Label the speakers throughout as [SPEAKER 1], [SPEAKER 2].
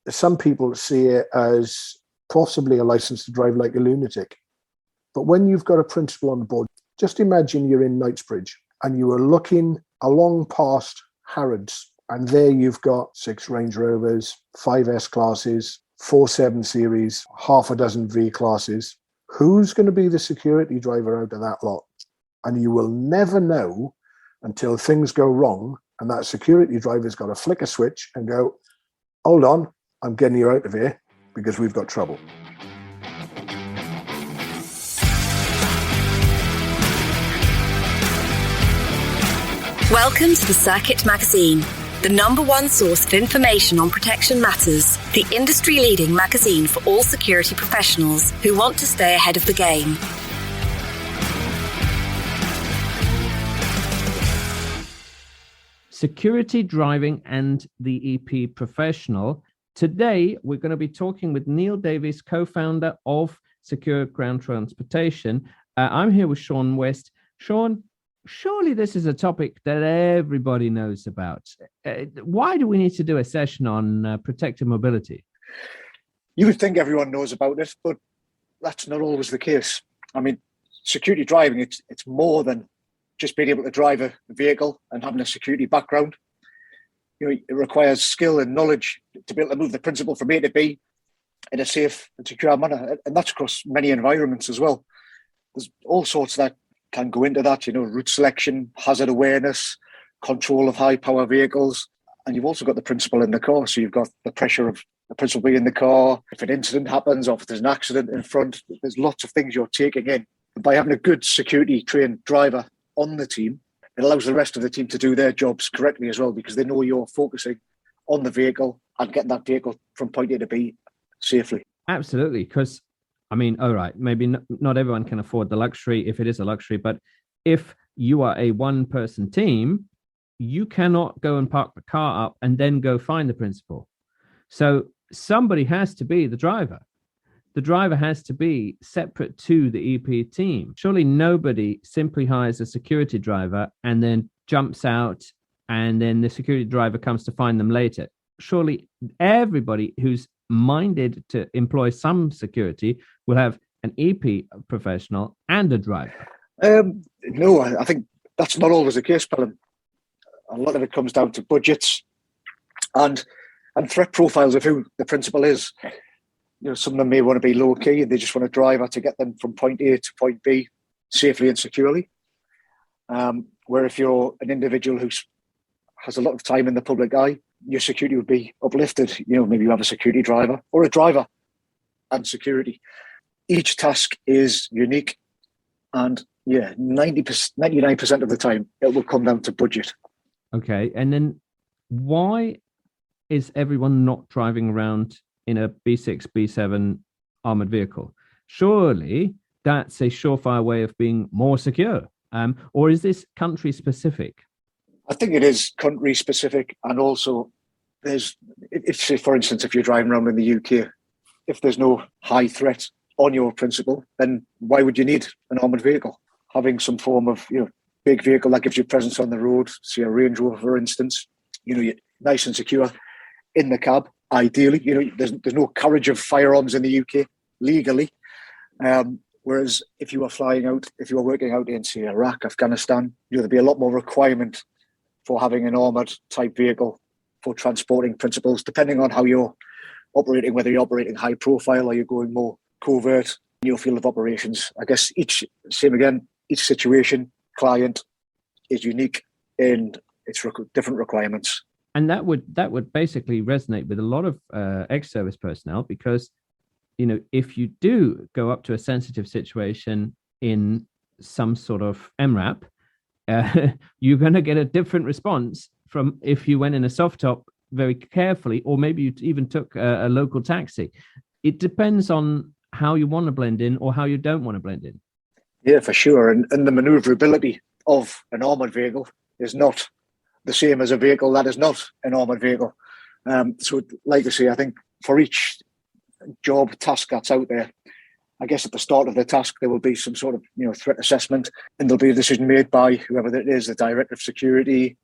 [SPEAKER 1] some people see it as possibly a license to drive like a lunatic. But when you've got a principal on the board, just imagine you're in Knightsbridge and you are looking along past Harrods, and there you've got 6 Range Rovers, 5 S-classes, 4 7 Series, half a dozen V-classes. Who's going to be the security driver out of that lot? And you will never know until things go wrong and that security driver's got to flick a switch and go, hold on, I'm getting you out of here because we've got trouble.
[SPEAKER 2] Welcome to the Circuit Magazine, the #1 source of information on protection matters, the industry-leading magazine for all security professionals who want to stay ahead of the game.
[SPEAKER 3] Security driving and the EP professional. Today, we're going to be talking with Neil Davies, co-founder of Secure Ground Transportation. I'm here with Sean West. Sean, surely this is a topic that everybody knows about. Why do we need to do a session on protected mobility?
[SPEAKER 4] You would think everyone knows about it, but that's not always the case. I mean, security driving, it's more than just being able to drive a vehicle and having a security background. You know, it requires skill and knowledge to be able to move the principal from A to B in a safe and secure manner. And that's across many environments as well. There's all sorts that can go into that, you know, route selection, hazard awareness, control of high power vehicles. And you've also got the principal in the car. So you've got the pressure of the principal being in the car. If an incident happens or if there's an accident in front, there's lots of things you're taking in. By having a good security trained driver on the team, it allows the rest of the team to do their jobs correctly as well, because they know you're focusing on the vehicle and getting that vehicle from point A to B safely.
[SPEAKER 3] Absolutely, because I mean, all right, maybe not everyone can afford the luxury if it is a luxury, but if you are a one-person team, you cannot go and park the car up and then go find the principal. So somebody has to be the driver. The driver has to be separate to the EP team. Surely nobody simply hires a security driver and then jumps out and then the security driver comes to find them later. Surely everybody who's minded to employ some security will have an EP professional and a driver.
[SPEAKER 4] No, I think that's not always the case, Pelham. A lot of it comes down to budgets and threat profiles of who the principal is. You know, some of them may want to be low key and they just want a driver to get them from point A to point B safely and securely. Where if you're an individual who has a lot of time in the public eye, your security would be uplifted. You know, maybe you have a security driver or a driver and security. Each task is unique, and 99% of the time it will come down to budget.
[SPEAKER 3] Okay, and then why is everyone not driving around in a B6, B7 armored vehicle? Surely that's a surefire way of being more secure. Or is this country specific?
[SPEAKER 4] I think it is country specific, and also for instance, if you're driving around in the UK, if there's no high threat on your principal, then why would you need an armoured vehicle? Having some form of, you know, big vehicle that gives you presence on the road, say a Range Rover, for instance, you know, you're nice and secure in the cab. Ideally, you know, there's no carriage of firearms in the UK legally. Whereas if you were working out in, say, Iraq, Afghanistan, you know, there'd be a lot more requirement for having an armoured type vehicle for transporting principals, depending on how you're operating, whether you're operating high profile or you're going more covert in your field of operations. I guess each situation, client is unique in its different requirements.
[SPEAKER 3] And that would basically resonate with a lot of ex-service personnel, because, you know, if you do go up to a sensitive situation in some sort of MRAP, you're going to get a different response from if you went in a soft top very carefully, or maybe you even took a local taxi. It depends on how you want to blend in or how you don't want to blend in.
[SPEAKER 4] Yeah, for sure. And the manoeuvrability of an armoured vehicle is not the same as a vehicle that is not an armoured vehicle. So like I say, I think for each job task that's out there, I guess at the start of the task, there will be some sort of, you know, threat assessment, and there'll be a decision made by whoever it is, the director of security,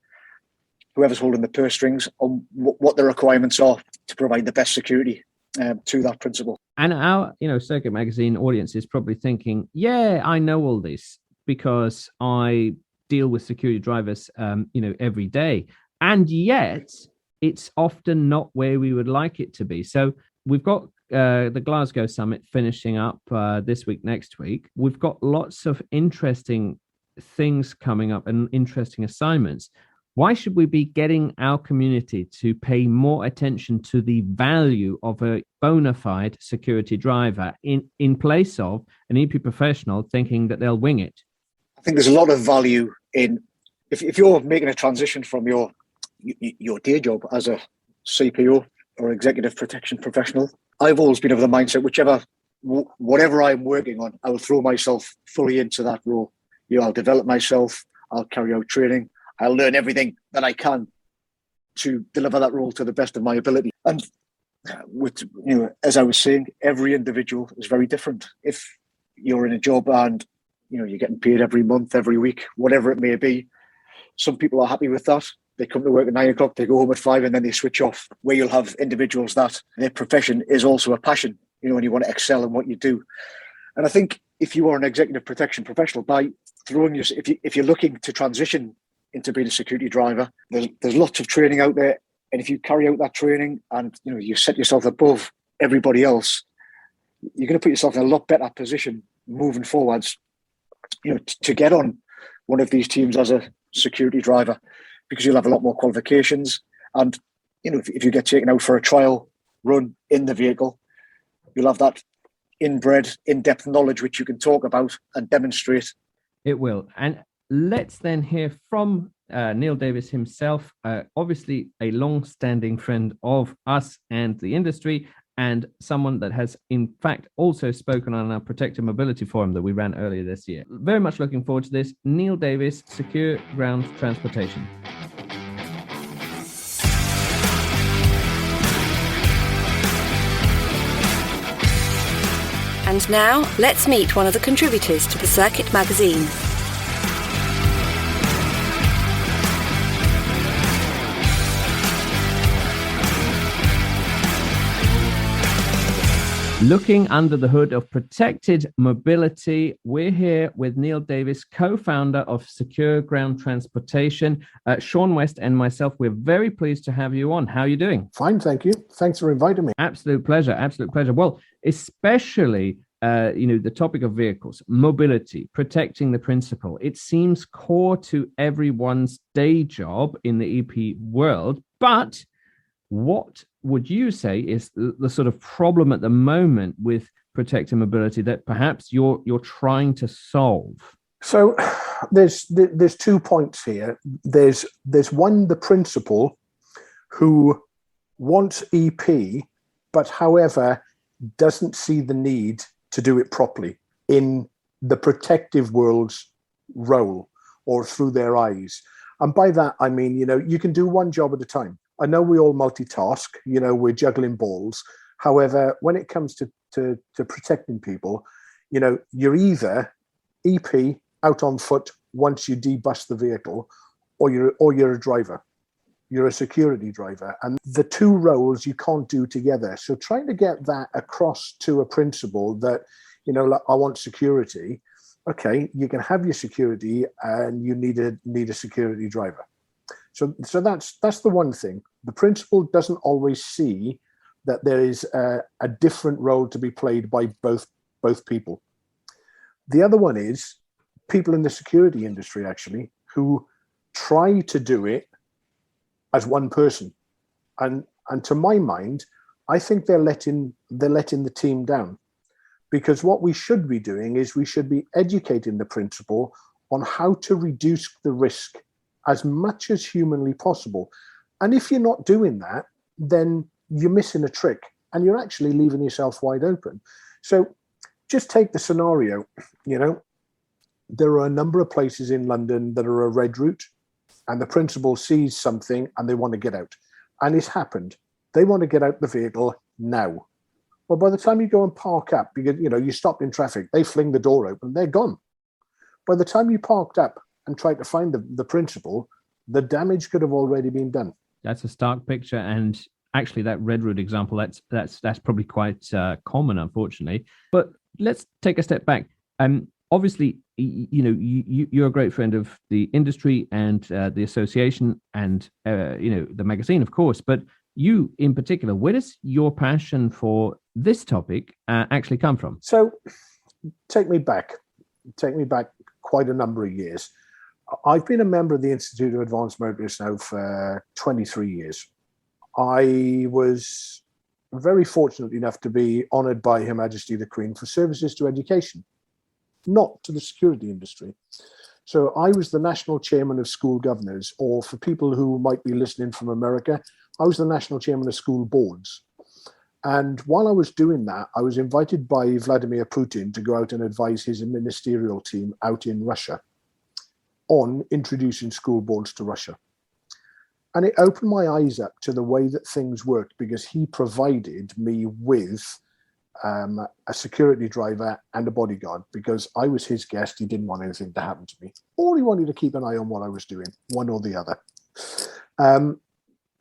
[SPEAKER 4] whoever's holding the purse strings on what the requirements are to provide the best security to that principle.
[SPEAKER 3] And our, Circuit Magazine audience is probably thinking, yeah, I know all this because I deal with security drivers, every day. And yet it's often not where we would like it to be. So we've got the Glasgow Summit finishing up this week, next week. We've got lots of interesting things coming up and interesting assignments. Why should we be getting our community to pay more attention to the value of a bona fide security driver in place of an EP professional thinking that they'll wing it?
[SPEAKER 4] I think there's a lot of value in if you're making a transition from your day job as a CPO or executive protection professional. I've always been of the mindset, whatever I'm working on, I will throw myself fully into that role. I'll develop myself, I'll carry out training, I'll learn everything that I can to deliver that role to the best of my ability. And as I was saying, every individual is very different. If you're in a job and you're getting paid every month, every week, whatever it may be, some people are happy with that. They come to work at 9 o'clock, they go home at 5, and then they switch off. Where you'll have individuals that their profession is also a passion, and you want to excel in what you do. And I think if you are an executive protection professional, by throwing if you're looking to transition into being a security driver, there's lots of training out there. And if you carry out that training and you set yourself above everybody else, you're going to put yourself in a lot better position moving forwards, to get on one of these teams as a security driver, because you'll have a lot more qualifications. And if you get taken out for a trial run in the vehicle, you'll have that inbred, in-depth knowledge which you can talk about and demonstrate.
[SPEAKER 3] It will. And let's then hear from Neil Davies himself, obviously a long-standing friend of us and the industry, and someone that has, in fact, also spoken on our Protected Mobility Forum that we ran earlier this year. Very much looking forward to this. Neil Davies, Secure Ground Transportation.
[SPEAKER 2] And now, let's meet one of the contributors to the Circuit Magazine.
[SPEAKER 3] Looking under the hood of Protected Mobility, we're here with Neil Davies, co-founder of Secure Ground Transportation. Sean West and myself, we're very pleased to have you on. How are you doing?
[SPEAKER 1] Fine, thank you. Thanks for inviting me.
[SPEAKER 3] Absolute pleasure. Absolute pleasure. Well, especially, the topic of vehicles, mobility, protecting the principle. It seems core to everyone's day job in the EP world, but what would you say is the sort of problem at the moment with protecting mobility that perhaps you're trying to solve?
[SPEAKER 1] So there's 2 points here. There's one, the principal who wants EP, but however doesn't see the need to do it properly in the protective world's role or through their eyes. And by that, I mean, you can do one job at a time. I know we all multitask, we're juggling balls. However, when it comes to protecting people, you're either EP out on foot once you debust the vehicle, or you're a driver. You're a security driver. And the two roles you can't do together. So trying to get that across to a principal that, like, I want security. Okay, you can have your security and you need a security driver. So that's the one thing. The principal doesn't always see that there is a different role to be played by both people. The other one is people in the security industry, actually, who try to do it as one person. And to my mind, I think they're letting the team down. Because what we should be doing is we should be educating the principal on how to reduce the risk as much as humanly possible. And if you're not doing that, then you're missing a trick and you're actually leaving yourself wide open. So just take the scenario, there are a number of places in London that are a red route, and the principal sees something and they want to get out. And it's happened. They want to get out the vehicle now. Well, by the time you go and park up, because you stopped in traffic, they fling the door open, they're gone. By the time you parked up and tried to find the principal, the damage could have already been done.
[SPEAKER 3] That's a stark picture, and actually, that Red Route example, that's probably quite common, unfortunately. But let's take a step back. Obviously, you're a great friend of the industry and the association, and the magazine, of course. But you, in particular, where does your passion for this topic actually come from?
[SPEAKER 1] So, take me back quite a number of years. I've been a member of the Institute of Advanced Motorists now for 23 years. I was very fortunate enough to be honoured by Her Majesty the Queen for services to education, not to the security industry. So I was the national chairman of school governors, or for people who might be listening from America, I was the national chairman of school boards. And while I was doing that, I was invited by Vladimir Putin to go out and advise his ministerial team out in Russia on introducing school boards to Russia. And it opened my eyes up to the way that things worked, because he provided me with a security driver and a bodyguard, because I was his guest. He didn't want anything to happen to me, or he wanted to keep an eye on what I was doing, one or the other. And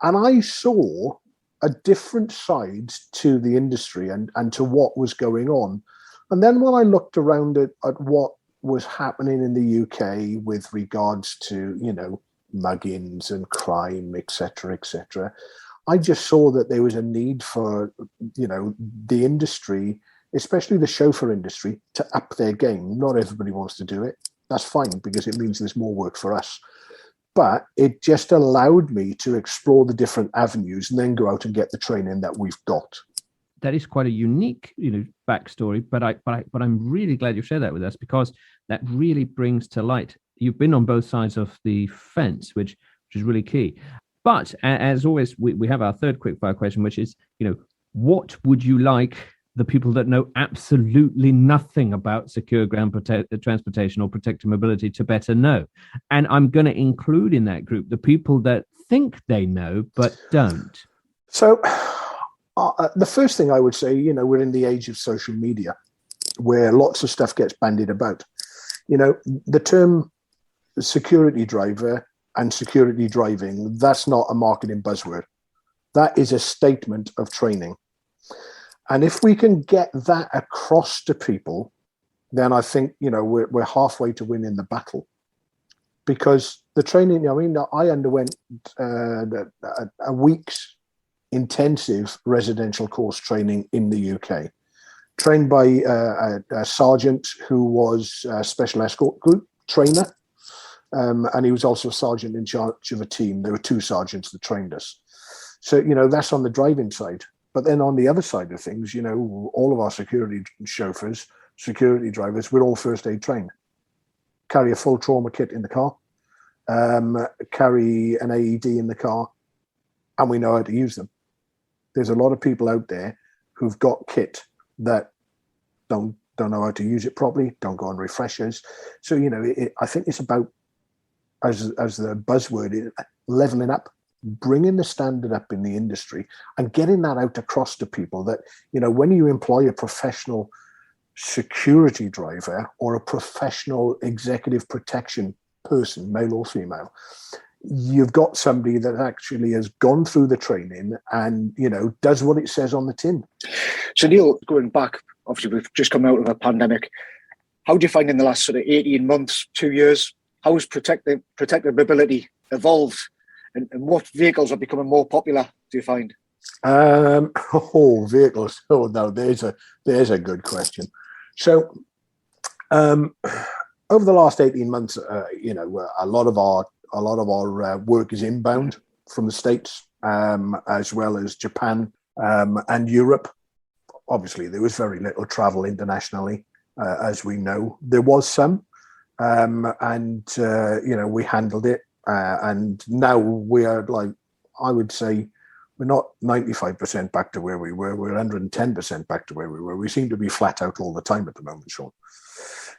[SPEAKER 1] I saw a different side to the industry and to what was going on. And then when I looked around at what was happening in the UK with regards to, muggings and crime, etc., I just saw that there was a need for, the industry, especially the chauffeur industry, to up their game. Not everybody wants to do it. That's fine, because it means there's more work for us. But it just allowed me to explore the different avenues and then go out and get the training that we've got.
[SPEAKER 3] That is quite a unique, backstory. But I'm really glad you shared that with us, because that really brings to light. You've been on both sides of the fence, which is really key. But as always, we have our third quickfire question, which is, what would you like the people that know absolutely nothing about secure ground transportation or protected mobility to better know? And I'm going to include in that group the people that think they know but don't.
[SPEAKER 1] So the first thing I would say, we're in the age of social media, where lots of stuff gets bandied about. The term security driver and security driving, that's not a marketing buzzword. That is a statement of training. And if we can get that across to people, then I think, we're halfway to winning the battle. Because the training, I underwent a week's intensive residential course training in the UK, trained by a sergeant who was a special escort group trainer. And he was also a sergeant in charge of a team. There were two sergeants that trained us. So, that's on the driving side. But then on the other side of things, all of our security chauffeurs, security drivers, we're all first aid trained. Carry a full trauma kit in the car, carry an AED in the car, and we know how to use them. There's a lot of people out there who've got kit that don't know how to use it properly, don't go on refreshers. So, I think it's about, as the buzzword is, leveling up, bringing the standard up in the industry and getting that out across to people that, when you employ a professional security driver or a professional executive protection person, male or female, you've got somebody that actually has gone through the training and, does what it says on the tin.
[SPEAKER 4] So Neil, going back, obviously we've just come out of a pandemic. How do you find in the last sort of 18 months, 2 years, how has protected mobility evolved? And what vehicles are becoming more popular, do you find?
[SPEAKER 1] Vehicles. Oh, no, there's a good question. So over the last 18 months, a lot of our work is inbound from the States, as well as Japan and Europe. Obviously, there was very little travel internationally, as we know. There was some, and we handled it. And now we are, like, I would say, we're not 95% back to where we were. We're 110% back to where we were. We seem to be flat out all the time at the moment, Sean.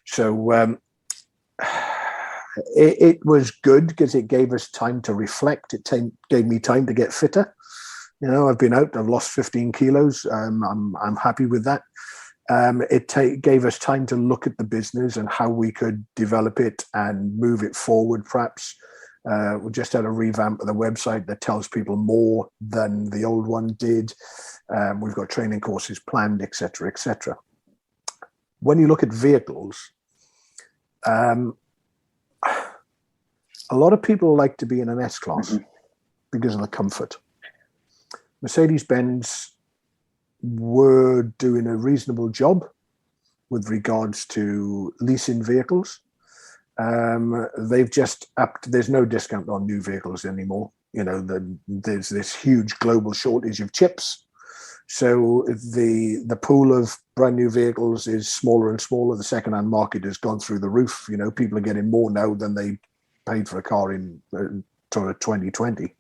[SPEAKER 1] So it was good because it gave us time to reflect. It gave me time to get fitter. I've been out. I've lost 15 kilos. I'm happy with that. It gave us time to look at the business and how we could develop it and move it forward, perhaps. We just had a revamp of the website that tells people more than the old one did. We've got training courses planned, etc., etc. When you look at vehicles, a lot of people like to be in an S-Class because of the comfort. Mercedes-Benz were doing a reasonable job with regards to leasing vehicles. They've just upped. There's no discount on new vehicles anymore. You know, there's this huge global shortage of chips. So the pool of brand new vehicles is smaller and smaller. The second-hand market has gone through the roof. You know, people are getting more now than they paid for a car in 2020.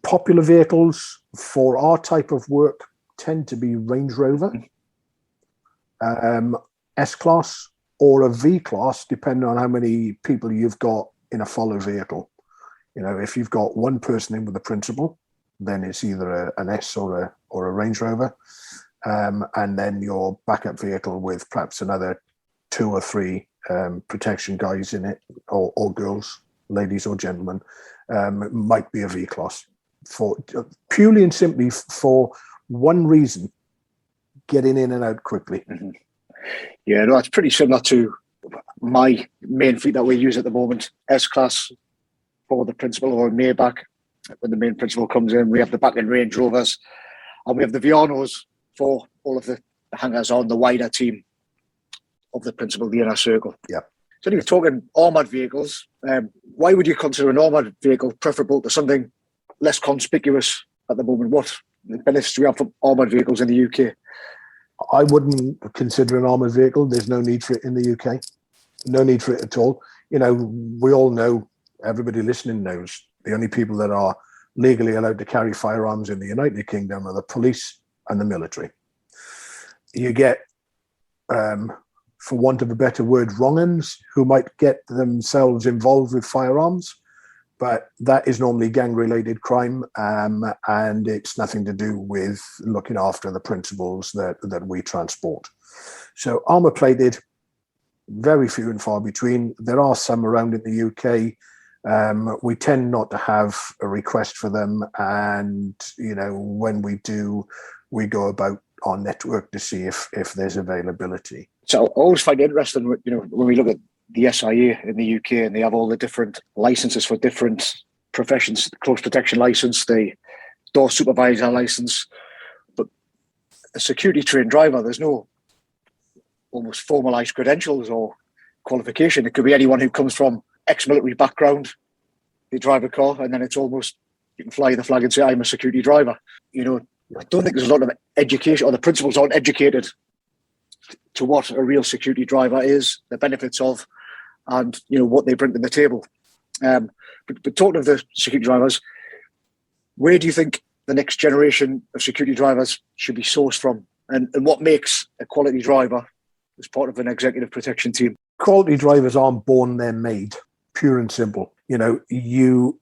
[SPEAKER 1] Popular vehicles for our type of work tend to be Range Rover, S-Class, or a V-Class, depending on how many people you've got in a follow vehicle. You know, if you've got one person in with the principal, then it's either an S or a Range Rover, and then your backup vehicle with perhaps another 2 or 3 protection guys in it, or girls, ladies or gentlemen, might be a V-Class. For purely and simply for one reason: getting in and out quickly.
[SPEAKER 4] Yeah, no, it's pretty similar to my main fleet that we use at the moment. S-Class for the principal, or Maybach. When the main principal comes in, we have the back-end Range Rovers, and we have the Vianos for all of the hangers on, the wider team of the principal, the inner circle.
[SPEAKER 1] Yeah.
[SPEAKER 4] So anyway, talking armoured vehicles, why would you consider an armoured vehicle preferable to something less conspicuous at the moment? What benefits do we have from armoured vehicles in the UK?
[SPEAKER 1] I wouldn't consider an armoured vehicle. There's no need for it in the UK. No need for it at all. You know, we all know, everybody listening knows, the only people that are legally allowed to carry firearms in the United Kingdom are the police and the military. You get, for want of a better word, wrong-uns who might get themselves involved with firearms, but that is normally gang-related crime, and it's nothing to do with looking after the principals that we transport. So armour-plated, very few and far between. There are some around in the UK. We tend not to have a request for them, and you know, when we do, we go about our network to see if there's availability. So
[SPEAKER 4] I always find it interesting, you know, when we look at the SIA in the UK, and they have all the different licenses for different professions: the close protection license, the door supervisor license. But a security trained driver, there's no almost formalised credentials or qualification. It could be anyone who comes from ex-military background. They drive a car, and then it's almost, you can fly the flag and say, I'm a security driver. You know, I don't think there's a lot of education, or the principals aren't educated to what a real security driver is, the benefits of, and you know what they bring to the table. But talking of the security drivers, where do you think the next generation of security drivers should be sourced from, and what makes a quality driver as part of an executive protection team?
[SPEAKER 1] Quality drivers aren't born, they're made. Pure and simple. You know,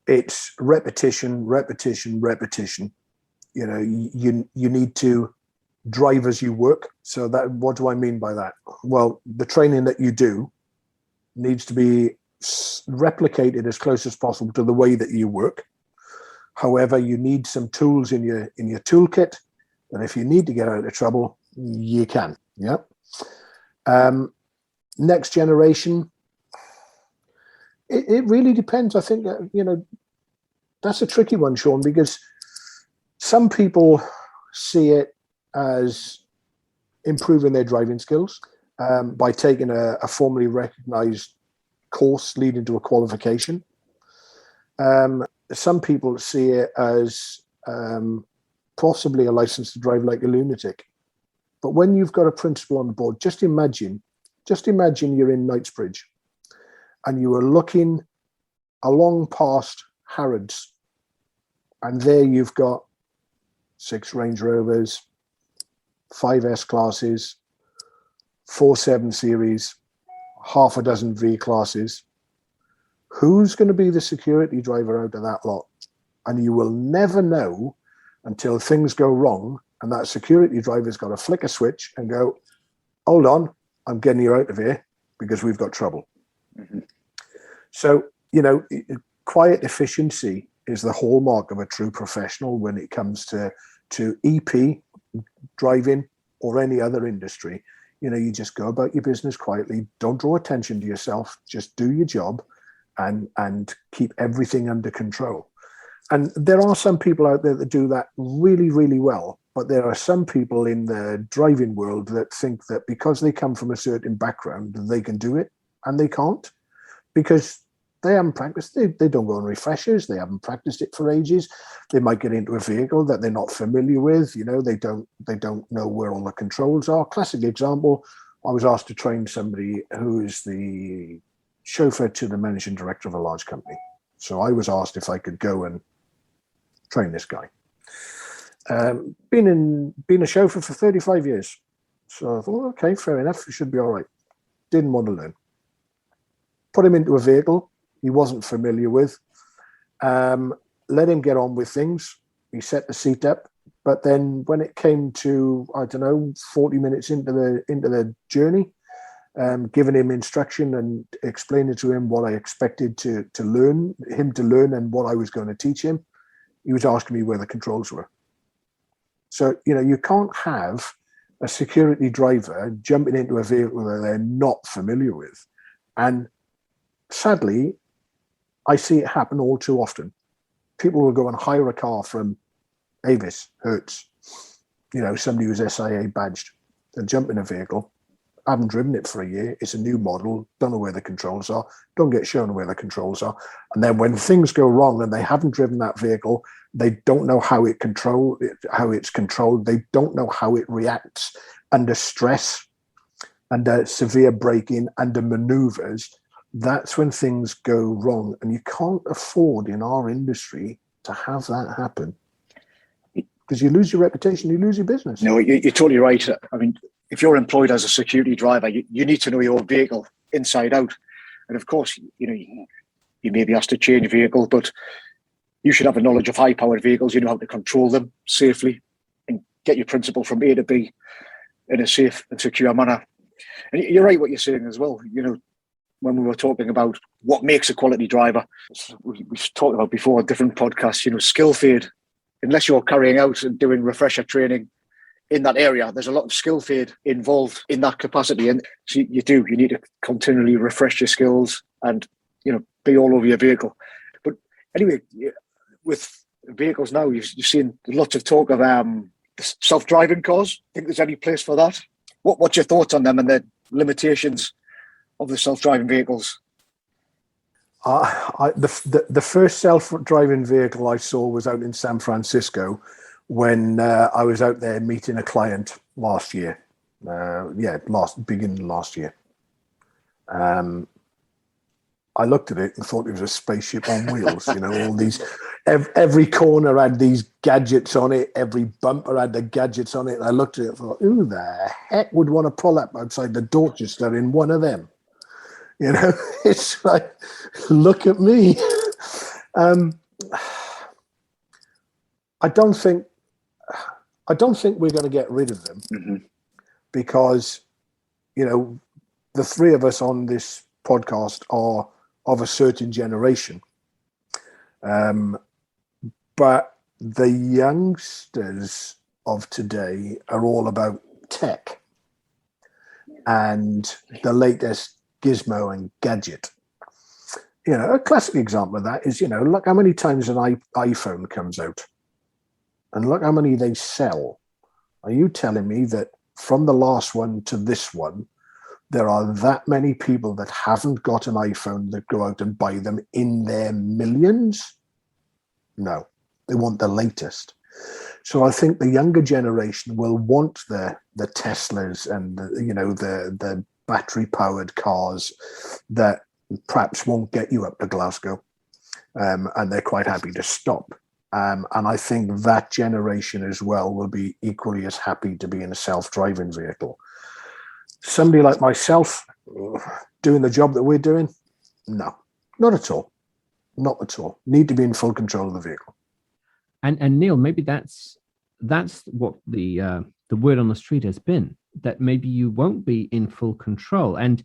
[SPEAKER 1] it's repetition. You know, you need to drive as you work. So that, what do I mean by that? Well, the training that you do needs to be replicated as close as possible to the way that you work. However, you need some tools in your toolkit, and if you need to get out of trouble, you can. Yeah. Next generation, it really depends. I think, you know, that's a tricky one, Sean, because some people see it as improving their driving skills by taking a formally recognized course leading to a qualification. Some people see it as possibly a license to drive like a lunatic. But when you've got a principal on board, just imagine you're in Knightsbridge and you are looking along past Harrods, and there you've got 6 Range Rovers, 5 S-classes, 4 7 Series, half a dozen V-classes. Who's going to be the security driver out of that lot? And you will never know until things go wrong, and that security driver's got to flick a switch and go, hold on, I'm getting you out of here because we've got trouble. Mm-hmm. So quiet efficiency is the hallmark of a true professional when it comes to EP, driving, or any other industry. You just go about your business quietly. Don't draw attention to yourself. Just do your job and keep everything under control. And there are some people out there that do that really, really well. But there are some people in the driving world that think that because they come from a certain background, they can do it, and they can't, because they haven't practiced. They don't go on refreshers. They haven't practiced it for ages. They might get into a vehicle that they're not familiar with. They don't know where all the controls are. Classic example, I was asked to train somebody who is the chauffeur to the managing director of a large company. So I was asked if I could go and train this guy. Been a chauffeur for 35 years. So I thought, okay, fair enough. It should be all right. Didn't want to learn. Put him into a vehicle he wasn't familiar with. Let him get on with things. He set the seat up. But then when it came to, 40 minutes into the journey, giving him instruction and explaining to him what I expected to learn and what I was going to teach him, he was asking me where the controls were. So, you can't have a security driver jumping into a vehicle that they're not familiar with. And sadly, I see it happen all too often. People will go and hire a car from Davies, Hertz, somebody who's SIA badged. They'll jump in a vehicle, haven't driven it for a year. It's a new model, don't know where the controls are, don't get shown where the controls are. And then when things go wrong and they haven't driven that vehicle, they don't know how it's controlled. They don't know how it reacts under stress, under severe braking, under maneuvers. That's when things go wrong. And you can't afford in our industry to have that happen, because you lose your reputation, you lose your business.
[SPEAKER 4] No, you're totally right. I mean, if you're employed as a security driver, you need to know your vehicle inside out. And of course, you may be asked to change a vehicle, but you should have a knowledge of high-powered vehicles. You know how to control them safely and get your principal from A to B in a safe and secure manner. And you're right what you're saying as well. When we were talking about what makes a quality driver, we've talked about before on different podcasts, skill fade. Unless you're carrying out and doing refresher training in that area, there's a lot of skill fade involved in that capacity. And so you need to continually refresh your skills and, be all over your vehicle. But anyway, with vehicles now, you've seen lots of talk of self-driving cars. Think there's any place for that? What's your thoughts on them and the limitations of the self-driving vehicles?
[SPEAKER 1] The first self-driving vehicle I saw was out in San Francisco when I was out there meeting a client last year. Beginning last year. I looked at it and thought it was a spaceship on wheels. All these, every corner had these gadgets on it. Every bumper had the gadgets on it. And I looked at it and thought, who the heck would want to pull up outside the Dorchester in one of them? It's like, look at me. I don't think we're going to get rid of them, because, the three of us on this podcast are of a certain generation. But the youngsters of today are all about tech and the latest gizmo and gadget. A classic example of that is, look how many times an iPhone comes out and look how many they sell. Are you telling me that from the last one to this one, there are that many people that haven't got an iPhone that go out and buy them in their millions? No, they want the latest. So I think the younger generation will want the Teslas and the battery powered cars that perhaps won't get you up to Glasgow, and they're quite happy to stop. And I think that generation as well will be equally as happy to be in a self-driving vehicle. Somebody like myself doing the job that we're doing, no, not at all. Not at all. Need to be in full control of the vehicle.
[SPEAKER 3] And Neil, maybe that's what the word on the street has been, that maybe you won't be in full control. And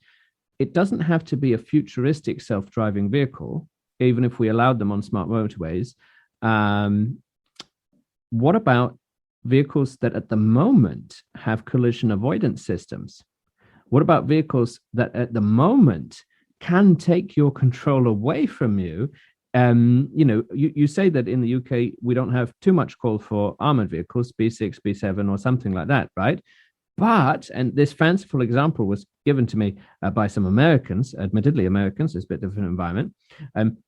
[SPEAKER 3] it doesn't have to be a futuristic self-driving vehicle. even if we allowed them on smart motorways, what about vehicles that at the moment have collision avoidance systems? What about vehicles that at the moment can take your control away from you? You say that in the UK, we don't have too much call for armored vehicles, B6, B7, or something like that, right? But, and this fanciful example was given to me by some Americans, admittedly Americans, it's a bit different environment.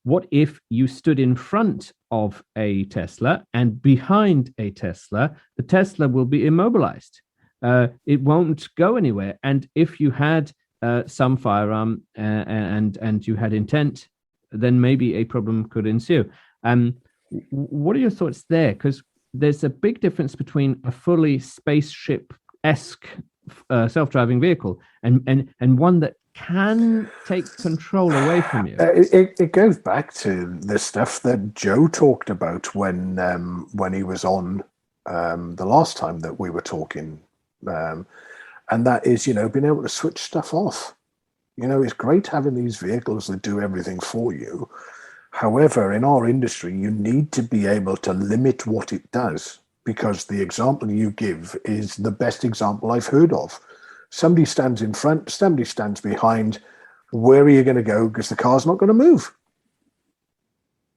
[SPEAKER 3] What if you stood in front of a Tesla and behind a Tesla, the Tesla will be immobilized. It won't go anywhere. And if you had some firearm and you had intent, then maybe a problem could ensue. What are your thoughts there? Because there's a big difference between a fully spaceship-esque self-driving vehicle and one that can take control away from you.
[SPEAKER 1] It goes back to the stuff that Joe talked about when he was on the last time that we were talking, and that is, being able to switch stuff off. It's great having these vehicles that do everything for you. However, in our industry, you need to be able to limit what it does, because the example you give is the best example I've heard of. Somebody stands in front, somebody stands behind. Where are you going to go? Because the car's not going to move.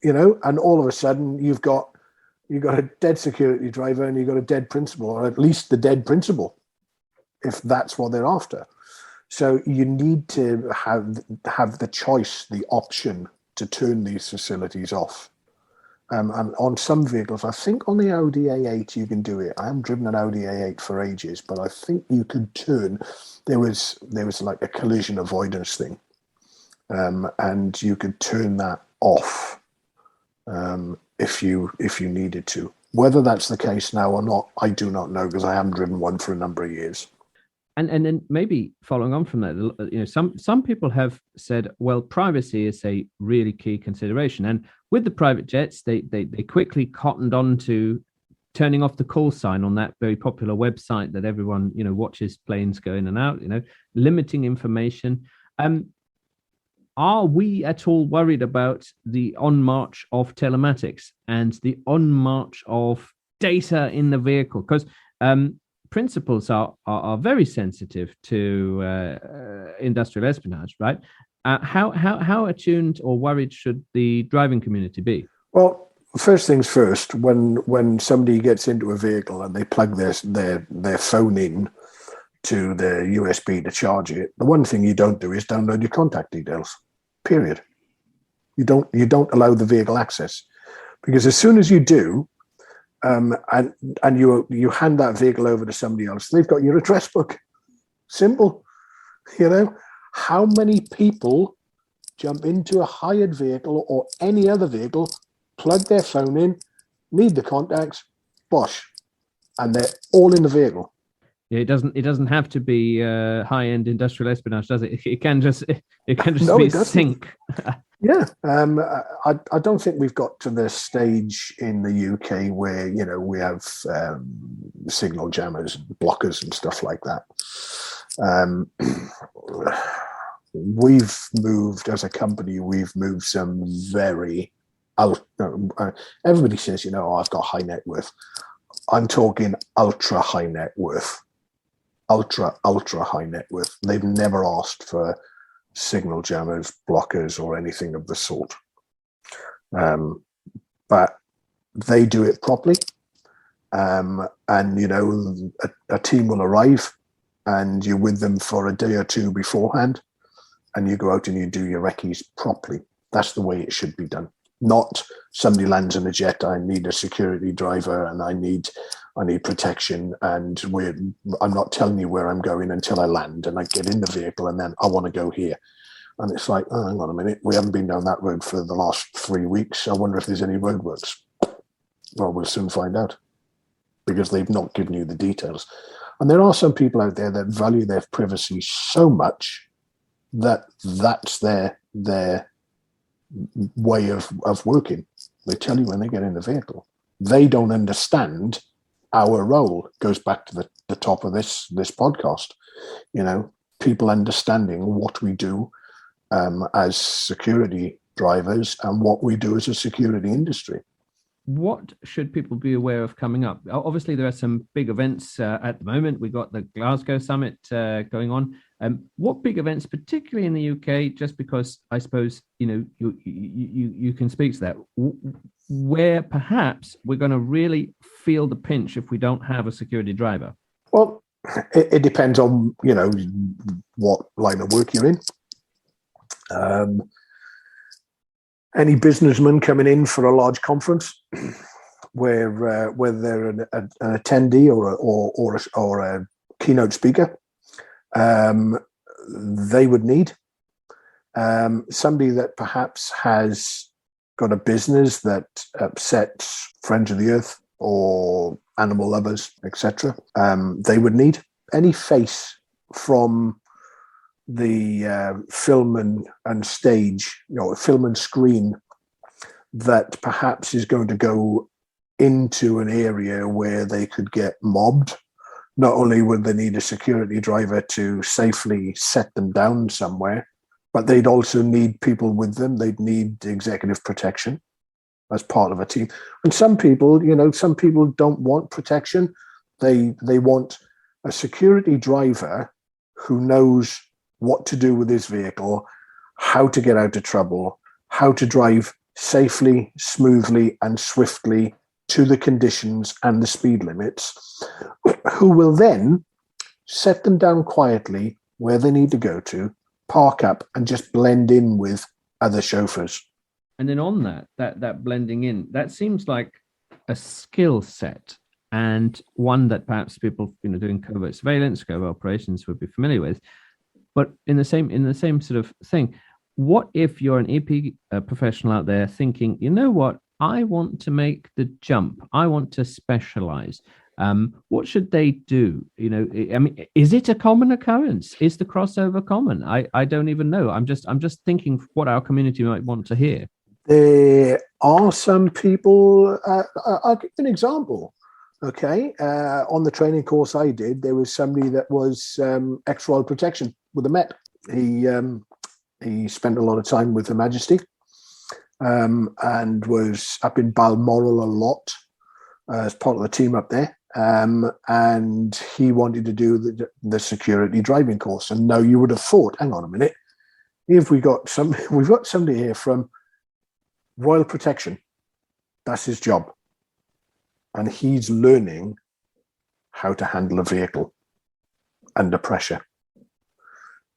[SPEAKER 1] And all of a sudden you've got a dead security driver and you've got a dead principal, or at least the dead principal, if that's what they're after. So you need to have the choice, the option to turn these facilities off. And on some vehicles, I think on the Audi A8 you can do it. I haven't driven an Audi A8 for ages, but I think you could turn. There was like a collision avoidance thing, and you could turn that off if you needed to. Whether that's the case now or not, I do not know, because I haven't driven one for a number of years.
[SPEAKER 3] And then maybe following on from that, some people have said, well, privacy is a really key consideration. And with the private jets, they quickly cottoned on to turning off the call sign on that very popular website that everyone, watches planes go in and out, limiting information. Are we at all worried about the on-march of telematics and the on-march of data in the vehicle? Because principals are very sensitive to industrial espionage, right? How attuned or worried should the driving community be?
[SPEAKER 1] Well, first things first, when somebody gets into a vehicle and they plug their phone in to their USB to charge it, the one thing you don't do is download your contact details. Period. You don't allow the vehicle access, because as soon as you do, and you hand that vehicle over to somebody else, they've got your address book. Simple. How many people jump into a hired vehicle or any other vehicle, plug their phone in, need the contacts, bosh, and they're all in the vehicle?
[SPEAKER 3] Yeah, it doesn't have to be high-end industrial espionage, does it? It can just
[SPEAKER 1] No,
[SPEAKER 3] be
[SPEAKER 1] it doesn't.
[SPEAKER 3] sync.
[SPEAKER 1] Yeah, I don't think we've got to the stage in the UK where we have signal jammers, blockers, and stuff like that. We've moved as a company. We've moved some very out. Everybody says, I've got high net worth. I'm talking ultra high net worth. Ultra high net worth. They've never asked for signal jammers, blockers, or anything of the sort. But they do it properly. And, a team will arrive and you're with them for a day or two beforehand, and you go out and you do your recce's properly. That's the way it should be done. Not somebody lands in a jet, I need a security driver and I need protection, and I'm not telling you where I'm going until I land and I get in the vehicle and then I want to go here. And it's like, oh, hang on a minute, we haven't been down that road for the last 3 weeks. I wonder if there's any roadworks. Well, we'll soon find out, because they've not given you the details. And there are some people out there that value their privacy so much that that's their way of working. They tell you when they get in the vehicle. They don't understand our role. It goes back to the top of this podcast. People understanding what we do as security drivers and what we do as a security industry.
[SPEAKER 3] What should people be aware of coming up? Obviously, there are some big events at the moment. We've got the Glasgow Summit going on. What big events, particularly in the UK, just because I suppose, you can speak to that, where perhaps we're going to really feel the pinch if we don't have a security driver?
[SPEAKER 1] Well, it depends on, what line of work you're in. Any businessman coming in for a large conference where they're an attendee or a keynote speaker, they would need somebody that perhaps has got a business that upsets friends of the earth or animal lovers, etc. They would need any face from the film and stage, film and screen, that perhaps is going to go into an area where they could get mobbed. Not only would they need a security driver to safely set them down somewhere, but they'd also need people with them. They'd need executive protection as part of a team. And some people don't want protection. They want a security driver who knows what to do with his vehicle, how to get out of trouble, how to drive safely, smoothly, and swiftly to the conditions and the speed limits, who will then set them down quietly where they need to go to, park up, and just blend in with other chauffeurs.
[SPEAKER 3] And then on that blending in, that seems like a skill set, and one that perhaps people doing covert surveillance, covert operations would be familiar with. But in the same sort of thing, what if you're an EP professional out there thinking, you know what, I want to make the jump, I want to specialize. What should they do? Is it a common occurrence? Is the crossover common? I don't even know. I'm just thinking what our community might want to hear.
[SPEAKER 1] There are some people. I'll give you an example. Okay, on the training course I did, there was somebody that was ex-Royal Protection with the Met. He spent a lot of time with Her Majesty, and was up in Balmoral a lot as part of the team up there. And he wanted to do the security driving course. And now you would have thought, hang on a minute, we've got somebody here from Royal Protection. That's his job. And he's learning how to handle a vehicle under pressure.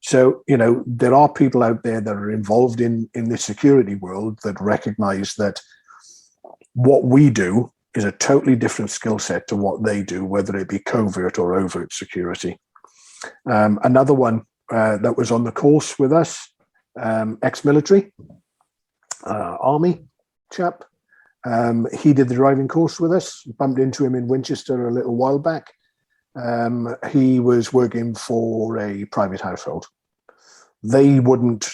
[SPEAKER 1] So, there are people out there that are involved in the security world that recognize that what we do is a totally different skill set to what they do, whether it be covert or overt security. Another one that was on the course with us, ex-military, army chap. He did the driving course with us. Bumped into him in Winchester a little while back. He was working for a private household. They wouldn't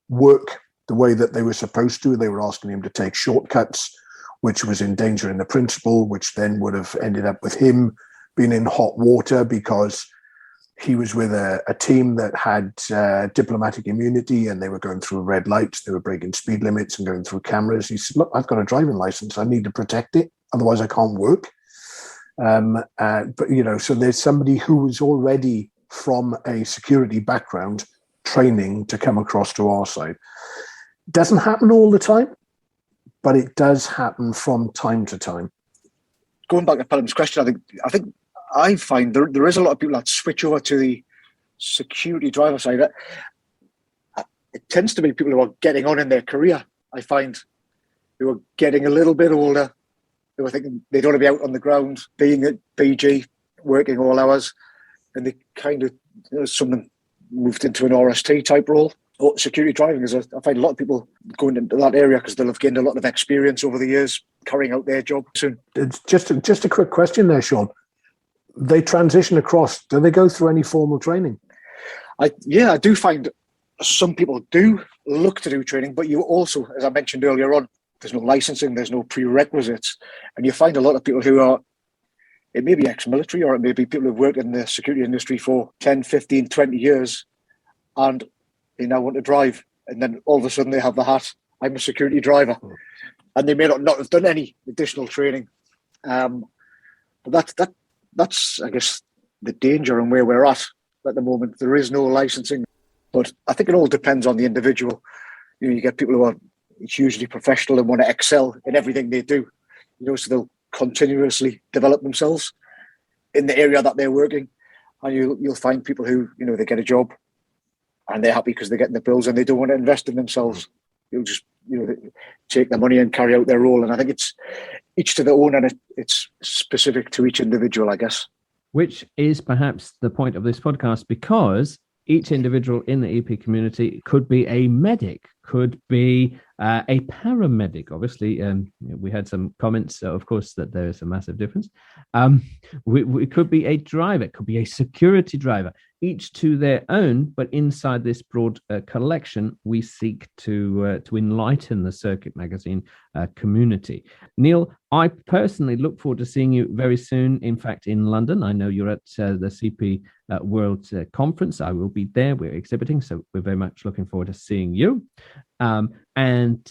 [SPEAKER 1] work the way that they were supposed to. They were asking him to take shortcuts, which was endangering the principal, which then would have ended up with him being in hot water because he was with a team that had diplomatic immunity, and they were going through red lights. They were breaking speed limits and going through cameras. He said, look, I've got a driving license. I need to protect it. Otherwise I can't work. But, so there's somebody who was already from a security background training to come across to our side. Doesn't happen all the time, but it does happen from time to time.
[SPEAKER 4] Going back to Pelham's question, I find there is a lot of people that switch over to the security driver side. It tends to be people who are getting on in their career, I find, who are getting a little bit older, who are thinking they don't want to be out on the ground, being at BG, working all hours, and they kind of, some of them moved into an RST type role. But security driving is, I find a lot of people going into that area because they'll have gained a lot of experience over the years carrying out their job soon.
[SPEAKER 1] Just a quick question there, Sean. They transition across. Do they go through any formal training?
[SPEAKER 4] I do find some people do look to do training, but you also, as I mentioned earlier on, there's no licensing, there's no prerequisites. And you find a lot of people who are, it may be ex-military, or it may be people who've worked in the security industry for 10, 15, 20 years, and they now want to drive. and then all of a sudden they have the hat, I'm a security driver. And they may not have done any additional training. But that's, I guess, the danger and where we're at the moment. There is no licensing. But I think it all depends on the individual. You get people who are hugely professional and want to excel in everything they do. So they'll continuously develop themselves in the area that they're working. And you'll find people who, they get a job and they're happy because they're getting the bills and they don't want to invest in themselves. You'll just, take the money and carry out their role. And I think it's each to their own, and it's specific to each individual, I guess.
[SPEAKER 3] Which is perhaps the point of this podcast, because each individual in the EP community could be a medic, could be a paramedic. Obviously, we had some comments, of course, that there is a massive difference. We could be a driver, could be a security driver, each to their own. But inside this broad collection, we seek to enlighten the Circuit Magazine community. Neil, I personally look forward to seeing you very soon. In fact, in London, I know you're at the CP World Conference. I will be there. We're exhibiting, so we're very much looking forward to seeing you. And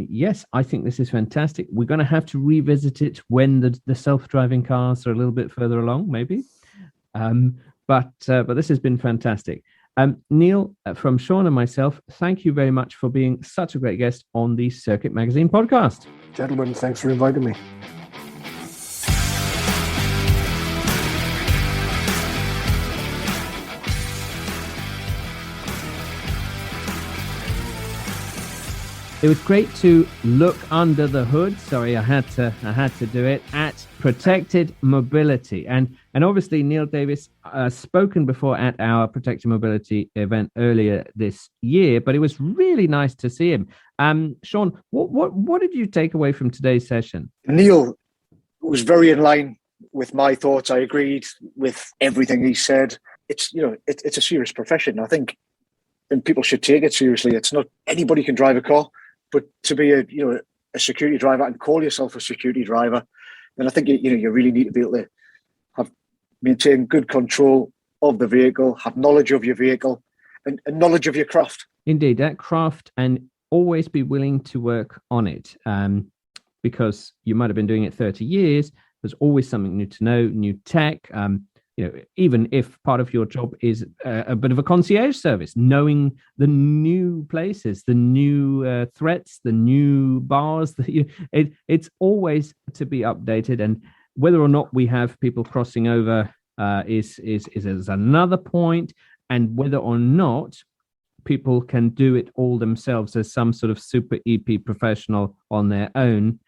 [SPEAKER 3] yes, I think this is fantastic. We're going to have to revisit it when the self-driving cars are a little bit further along, maybe. But this has been fantastic. Neil, from Sean and myself, thank you very much for being such a great guest on the Circuit Magazine podcast.
[SPEAKER 1] Gentlemen, thanks for inviting me.
[SPEAKER 3] It was great to look under the hood. Sorry, I had to do it at Protected Mobility, and obviously Neil Davis spoken before at our Protected Mobility event earlier this year. But it was really nice to see him. Sean, what did you take away from today's session?
[SPEAKER 4] Neil was very in line with my thoughts. I agreed with everything he said. It's it's a serious profession, I think, and people should take it seriously. It's not anybody can drive a car. But to be a security driver and call yourself a security driver, then I think you really need to be able to maintain good control of the vehicle, have knowledge of your vehicle, and knowledge of your craft.
[SPEAKER 3] Indeed, that craft, and always be willing to work on it, because you might have been doing it 30 years. There's always something new to know, new tech. Even if part of your job is a bit of a concierge service, knowing the new places, the new threats, the new bars, it's always to be updated. And whether or not we have people crossing over is another point. And whether or not people can do it all themselves as some sort of super EP professional on their own.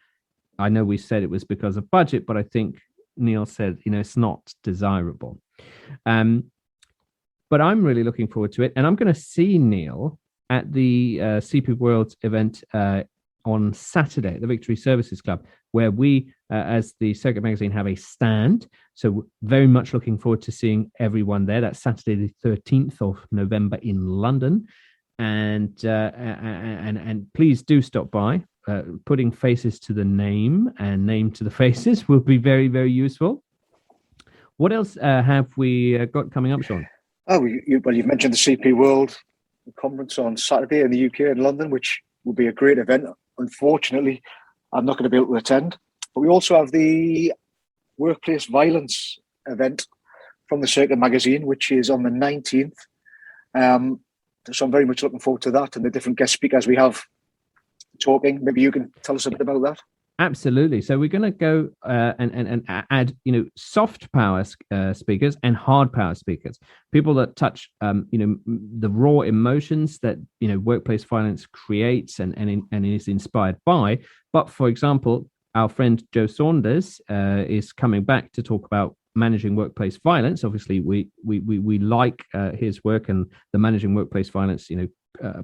[SPEAKER 3] I know we said it was because of budget, but I think Neil said, it's not desirable. But I'm really looking forward to it. And I'm going to see Neil at the CP World event on Saturday at the Victory Services Club, where we, as the Circuit Magazine, have a stand. So very much looking forward to seeing everyone there. That's Saturday, the 13th of November in London. And please do stop by. Putting faces to the name and name to the faces will be very, very useful. What else have we got coming up, Sean?
[SPEAKER 4] You've mentioned the CP World Conference on Saturday in the UK in London, which will be a great event. Unfortunately, I'm not going to be able to attend. But we also have the Workplace Violence event from the Circuit Magazine, which is on the 19th. So I'm very much looking forward to that and the different guest speakers we have talking. Maybe you can tell us a bit about that.
[SPEAKER 3] Absolutely. So we're going to go and add, soft power speakers and hard power speakers, people that touch, the raw emotions that, workplace violence creates and is inspired by. But for example, our friend Joe Saunders is coming back to talk about managing workplace violence. Obviously, we like his work and the Managing Workplace Violence,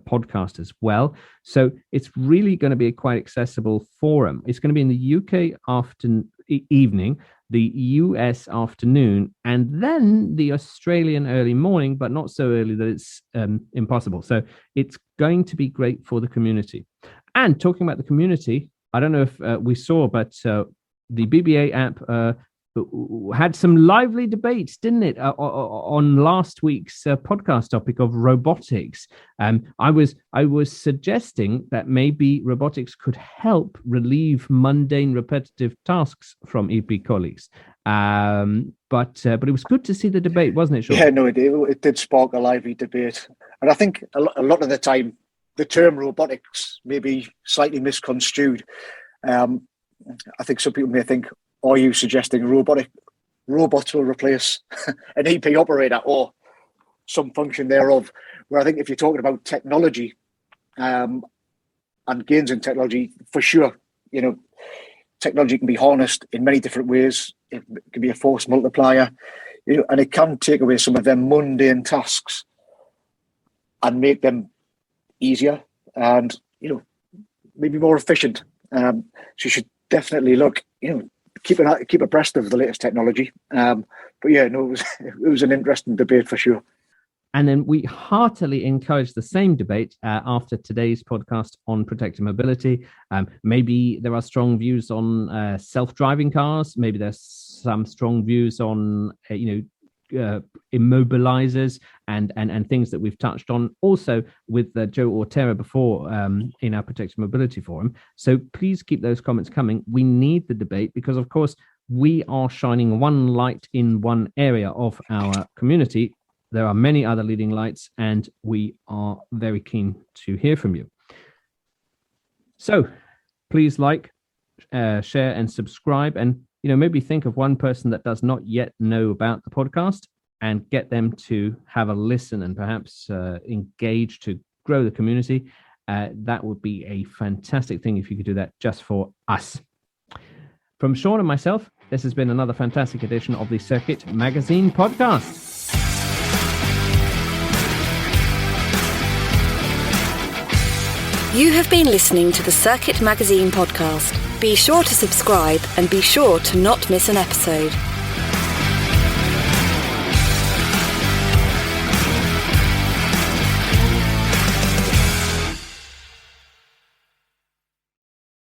[SPEAKER 3] podcast as well. So it's really going to be a quite accessible forum. It's going to be in the UK evening, the US afternoon, and then the Australian early morning, but not so early that it's impossible. So it's going to be great for the community. And talking about the community, I don't know if we saw, but the BBA app had some lively debates, didn't it, on last week's podcast topic of robotics. I was suggesting that maybe robotics could help relieve mundane, repetitive tasks from EP colleagues. But it was good to see the debate, wasn't it, Sean?
[SPEAKER 4] Yeah, no, it did spark a lively debate. And I think a lot of the time, the term robotics may be slightly misconstrued. I think some people may think, are you suggesting robots will replace an EP operator or some function thereof? Where I think if you're talking about technology and gains in technology, for sure, technology can be harnessed in many different ways. It can be a force multiplier, and it can take away some of them mundane tasks and make them easier and, maybe more efficient. So you should definitely look, keep abreast of the latest technology. But yeah, no, it was an interesting debate for sure.
[SPEAKER 3] And then we heartily encourage the same debate after today's podcast on protected mobility. Maybe there are strong views on self-driving cars. Maybe there's some strong views on, immobilizers and things that we've touched on also with Joe Ortera before in our protected mobility forum. So please keep those comments coming. We need the debate because, of course, we are shining one light in one area of our community. There are many other leading lights, and we are very keen to hear from you. So please share and subscribe, and maybe think of one person that does not yet know about the podcast and get them to have a listen and perhaps engage to grow the community. That would be a fantastic thing if you could do that just for us. From Sean and myself, this has been another fantastic edition of the Circuit Magazine podcast.
[SPEAKER 2] You have been listening to the Circuit Magazine podcast. Be sure to subscribe and be sure to not miss an episode.